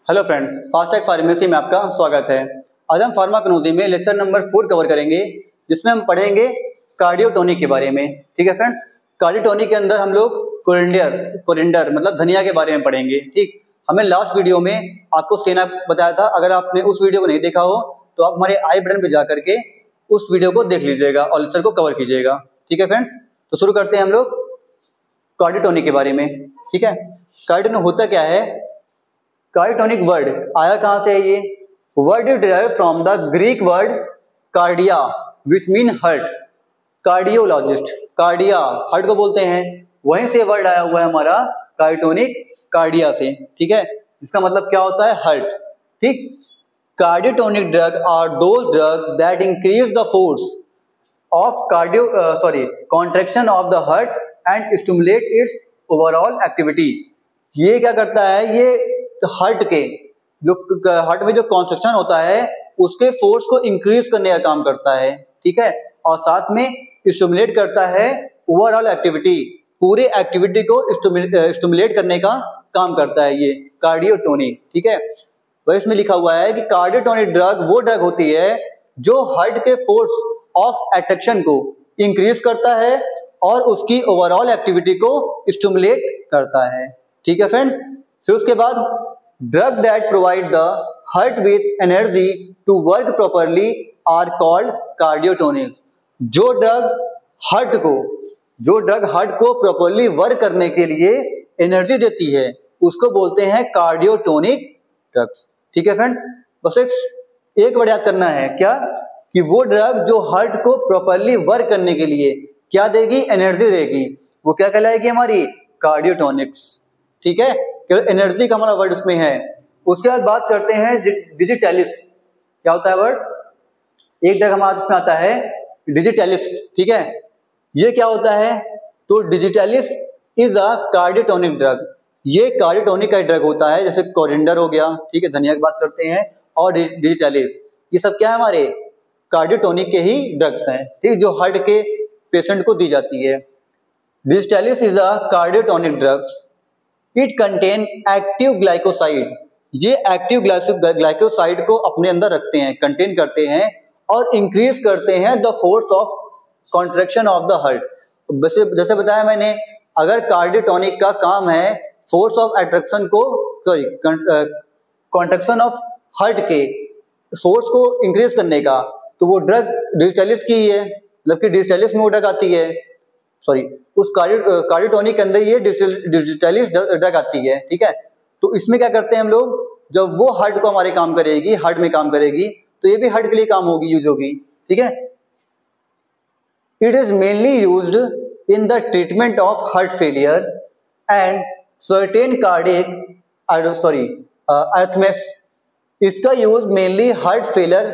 Hello friends, FASTag pharmacy में आपका स्वागत है। आज हम फार्माकोनोलॉजी में लेक्चर नंबर 4 कवर करेंगे, जिसमें हम पढ़ेंगे कार्डियोटोनिक के बारे में। ठीक है फ्रेंड्स, कार्डियोटोनिक के अंदर हम लोग कोरिंडर मतलब धनिया के बारे में पढ़ेंगे। ठीक, हमें लास्ट वीडियो में आपको सेना बताया था। अगर आपने उस वीडियो को नहीं देखा हो तो आप हमारे आई बटन पर जा करके उस वीडियो को देख लीजिएगा और लेक्चर को कवर कीजिएगा। ठीक है फ्रेंड्स, तो शुरू करते हैं हम लोग कार्डियोटोनिक के बारे में। ठीक है, कार्डियोटोनिक होता क्या है? कार्डियोटोनिक वर्ड आया कहां से है? ये word is derived from the Greek word cardia which mean heart. Cardiologist cardia heart को बोलते हैं, वहीं से वर्ड आया हुआ है हमारा कार्डियोटोनिक, कार्डिया से। ठीक है, इसका मतलब क्या होता है? हार्ट। ठीक, cardiotonic drug are those drug that increase the force of contraction of the heart and stimulate its overall activity. ये क्या करता है? ये हार्ट में जो कॉन्ट्रैक्शन होता है उसके फोर्स को इंक्रीज करने का काम करता है। ठीक है, और साथ में स्टिमुलेट करता है ओवरऑल एक्टिविटी, पूरे एक्टिविटी को स्टिमुलेट करने का काम करता है ये कार्डियोटोनिक। ठीक है, वह इसमें लिखा हुआ है कि कार्डियोटोनिक ड्रग वो ड्रग होती है जो हार्ट के फोर्स ऑफ अट्रैक्शन को इंक्रीज करता है और उसकी ओवरऑल एक्टिविटी को स्टिमुलेट करता है। ठीक है फ्रेंड्स, फिर उसके बाद drug that provide the heart with energy to work properly are called cardiotonic. जो ड्रग हार्ट को प्रॉपरली वर्क करने के लिए एनर्जी देती है उसको बोलते हैं कार्डियोटोनिक ड्रग्स। ठीक है फ्रेंड्स, बस एक वर्ड याद करना है, क्या कि वो ड्रग जो हार्ट को प्रॉपरली वर्क करने के लिए क्या देगी? एनर्जी देगी। वो क्या कहलाएगी? हमारी कार्डियोटोनिक्स। ठीक है, एनर्जी का हमारा वर्ड उसमें है। उसके बाद बात करते हैं डिजिटैलिस। क्या होता है वर्ड? एक ड्रग हमारा इसमें आता है डिजिटैलिस। ठीक है, ये क्या होता है? तो digitalis is a cardiotonic drug. ये कार्डियोटोनिक का ड्रग होता है, जैसे कोरिंडर हो गया। ठीक है, धनिया की बात करते हैं, और डिजिटैलिस, ये सब क्या है? हमारे कार्डियोटोनिक के ही ड्रग्स हैं। ठीक, जो हार्ट के पेशेंट को दी जाती है। Digitalis is a cardiotonic drugs. It contain active glycoside. ये एक्टिव ग्लाइकोसाइड को अपने अंदर रखते हैं, कंटेन करते हैं और इंक्रीज करते हैं the force of contraction of the heart. जैसे बताया मैंने, अगर कार्डियोटोनिक का काम है फोर्स ऑफ अट्रैक्शन को कॉन्ट्रैक्शन ऑफ हार्ट के फोर्स को इंक्रीज करने का, तो वो ड्रग डिजिटैलिस की है, मतलब कि डिजिटैलिस में वो ड्रग आती है। उस कार्डियोटोनिक के अंदर ये डिजिटैलिस ड्रग आती है। ठीक है, तो इसमें क्या करते हैं हम लोग? जब वो हार्ट को हमारे काम करेगी, हार्ट में काम करेगी, तो ये भी हार्ट के लिए काम होगी, यूज होगी। ठीक है, it is mainly used in the treatment of heart failure and certain cardiac arrhythmias. इसका use mainly heart failure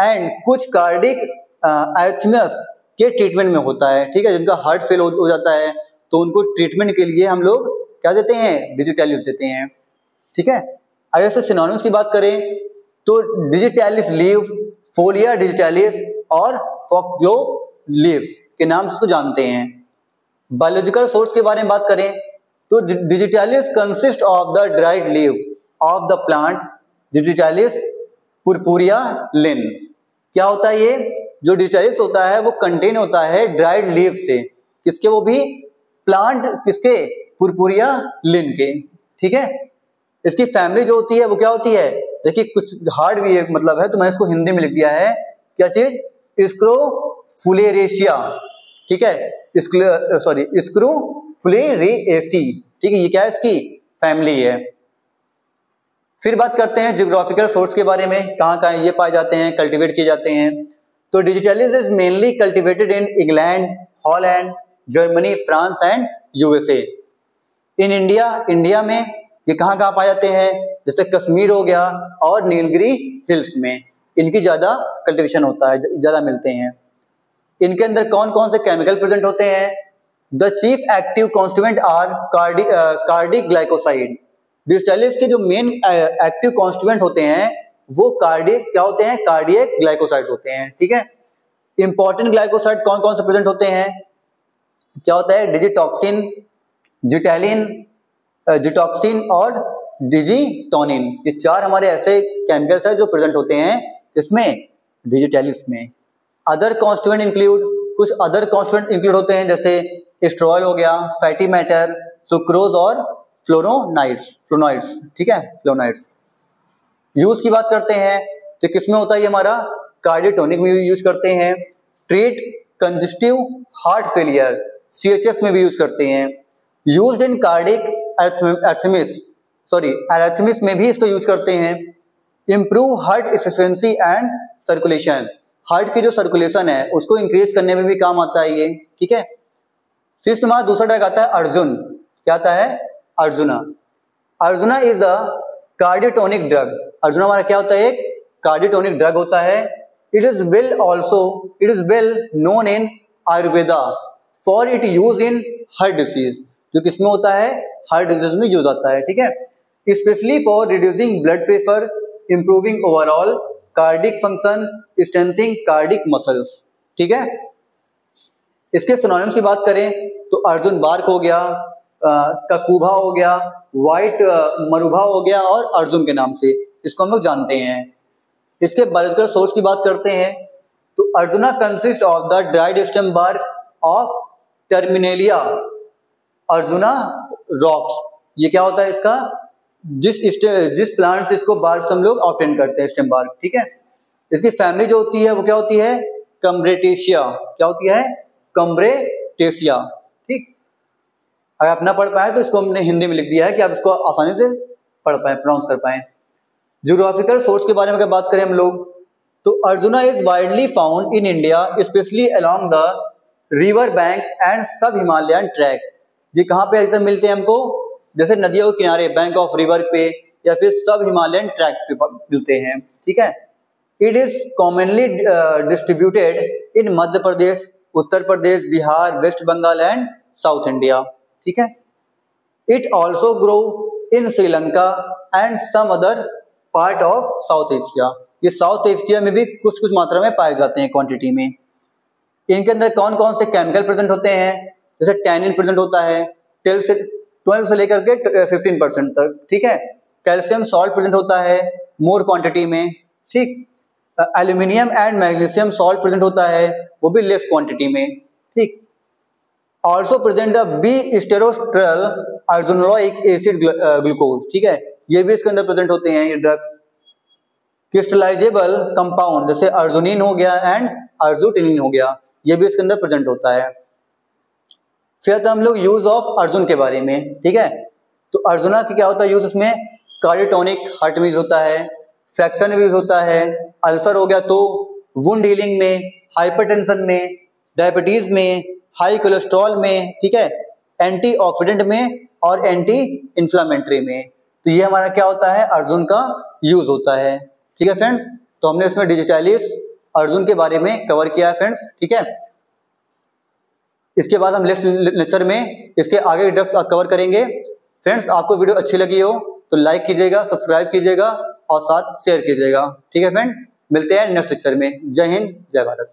and कुछ कार्डियक अर्थमेस के ट्रीटमेंट में होता है। ठीक है, जिनका हार्ट फेल हो जाता है तो उनको ट्रीटमेंट के लिए हम लोग क्या देते हैं? डिजिटैलिस देते हैं। ठीक है, अगर से सिनोनिम्स की बात करें तो डिजिटैलिस लीव, फोलिया डिजिटैलिस और फोक्लो लीव्स के नाम से इसको जानते हैं। बायोलॉजिकल सोर्स के बारे में बात करें तो digitalis consist of the dried leave of the plant digitalis purpurea लिन। क्या होता है ये? जो डिजिटैलिस होता है वो कंटेन होता है ड्राइड लीव से। किसके? वो भी प्लांट किसके? पुरपुरिया लिन के। ठीक है, इसकी फैमिली जो होती है वो क्या होती है? देखिए, कुछ हार्ड भी एक मतलब है तो मैंने इसको हिंदी में लिख दिया है। क्या चीज? स्क्रोफुलेरेशिया। ठीक है, स्क्रोफुलेरेसी। ठीक है, ये क्या है? इसकी फैमिली है। फिर बात करते हैं जियोग्राफिकल सोर्स के बारे में, कहाँ कहाँ ये पाए जाते हैं, कल्टीवेट किए जाते हैं। तो digitalis is mainly cultivated in England, Holland, Germany, France and USA. In India में ये कहाँ पाए जाते हैं? जैसे कश्मीर हो गया और नीलगिरी हिल्स में इनकी ज्यादा कल्टीवेशन होता है, ज्यादा मिलते हैं। इनके अंदर कौन कौन से केमिकल प्रेजेंट होते हैं? The chief active constituent are cardiac glycoside. Digitalis के जो मेन एक्टिव कॉन्स्टिट्यूएंट होते हैं वो क्या होते हैं? कार्डियक ग्लाइकोसाइड होते हैं। ठीक है, इंपॉर्टेंट ग्लाइकोसाइड कौन कौन से प्रेजेंट होते हैं? क्या होता है? डिजिटॉक्सिन, जिटैलिन, जिटॉक्सिन और डिजिटोनिन। ये 4 हमारे ऐसे केमिकल्स हैं जो प्रेजेंट होते हैं इसमें डिजिटैलिस में। अदर कॉन्स्टिट्यूएंट इंक्लूड, कुछ अदर कॉन्स्टिट्यूएंट इंक्लूड होते हैं जैसे एस्ट्रॉयल हो गया, फैटी मैटर, सुक्रोज और फ्लोनोइड्स, ठीक है, फ्लोनोइड्स। यूज की बात करते हैं तो किसमें होता है ये हमारा कार्डियोटोनिक में यूज करते हैं। Treat congestive heart failure, CHF में भी यूज करते हैं। यूज्ड इन कार्डिक एरिथमिस में भी इसको यूज करते हैं। Improve heart efficiency and circulation, heart की जो सर्कुलेशन है उसको इंक्रीज करने में भी काम आता है ये, ठीक है। फिर इसमें हमारा दूसरा ड्रग आता है अर्जुन। क्या आता है? Arjuna. Arjuna is a cardiotonic drug. Arjuna हमारा क्या होता है? एक कार्डियोटोनिक ड्रग होता है। It is well known in Ayurveda for it use in heart disease, जो किसमें होता है? हार्ट डिजीज में यूज आता है, ठीक है। Specially for reducing blood pressure, improving overall cardiac function, strengthening cardiac muscles, ठीक है। इसके सिनोनिम्स की बात करें तो अर्जुन बार्क हो गया, ककूभा हो गया, व्हाइट मरुभा हो गया और अर्जुन के नाम से इसको हम लोग जानते हैं। इसके बायोलॉजिकल सोर्स की बात करते हैं तो Arjuna consist of the dried stem bark of Terminalia arjuna Roxb. ये क्या होता है इसका? जिस प्लांट से इसको बार्क हम लोग ऑब्टेन करते हैं, स्टेम बार्क, ठीक है। इसकी फैमिली जो होती है वो क्या होती है? कम्ब्रेटेशिया। क्या होती है? कम्ब्रेटेशिया, ठीक। अगर आप ना पढ़ पाए तो इसको हमने हिंदी में लिख दिया है कि आप इसको आसानी से पढ़ पाए, प्रोनाउंस कर पाए। ज्योग्राफिकल सोर्स के बारे में अगर बात करें हम लोग तो arjuna is widely found in India specially along the river bank and सब हिमालयन ट्रैक। ये कहाँ पे एकदम मिलते हैं हमको? जैसे नदियों के किनारे, बैंक ऑफ रिवर पे या फिर सब हिमालयन ट्रैक पे मिलते हैं, ठीक है। It is commonly distributed in Madhya Pradesh, Uttar Pradesh, Bihar, West Bengal and South India, ठीक है। It also grow in Sri Lanka and some other part of South Asia. ये साउथ एशिया में भी कुछ कुछ मात्रा में पाए जाते हैं क्वांटिटी में। इनके अंदर कौन कौन से केमिकल प्रेजेंट होते हैं? जैसे टैनिन प्रेजेंट होता है 12 से लेकर के 15% तक, ठीक है। कैल्शियम सॉल्ट प्रेजेंट होता है मोर क्वांटिटी में, ठीक। Aluminium and magnesium salt present होता है, वो भी लेस क्वांटिटी में, ठीक। ऑल्सो प्रेजेंट बी स्टेरोस्ट्रल अर्जुनोइक एसिड ग्लूकोज, ठीक है। ये भी इसके अंदर प्रेजेंट होते हैं ये ड्रग्स। क्रिस्टलाइजेबल कंपाउंड जैसे अर्जुनिन हो गया एंड अर्जुटिनिन हो गया, ये भी इसके अंदर प्रेजेंट होता है। फिर तो हम लोग यूज ऑफ अर्जुन के बारे में, ठीक है। तो अर्जुना की क्या होता है यूज? उसमें कार्डियोटोनिक हार्ट में यूज होता है, फ्रैक्शन में यूज होता है, अल्सर हो गया तो वुंड हीलिंग में, हाइपरटेंशन में, डायबिटीज में, हाई कोलेस्ट्रॉल में, ठीक है, एंटीऑक्सीडेंट में और एंटी इंफ्लेमेटरी में। तो ये हमारा क्या होता है? अर्जुन का यूज होता है, ठीक है फ्रेंड्स। तो हमने इसमें डिजिटैलिस अर्जुन के बारे में कवर किया है फ्रेंड्स, ठीक है। इसके बाद हम नेक्स्ट लेक्चर में इसके आगे ड्रग कवर करेंगे। फ्रेंड्स, आपको वीडियो अच्छी लगी हो तो लाइक कीजिएगा, सब्सक्राइब कीजिएगा और साथ शेयर कीजिएगा, ठीक है फ्रेंड। मिलते हैं नेक्स्ट लेक्चर में। जय हिंद, जय भारत।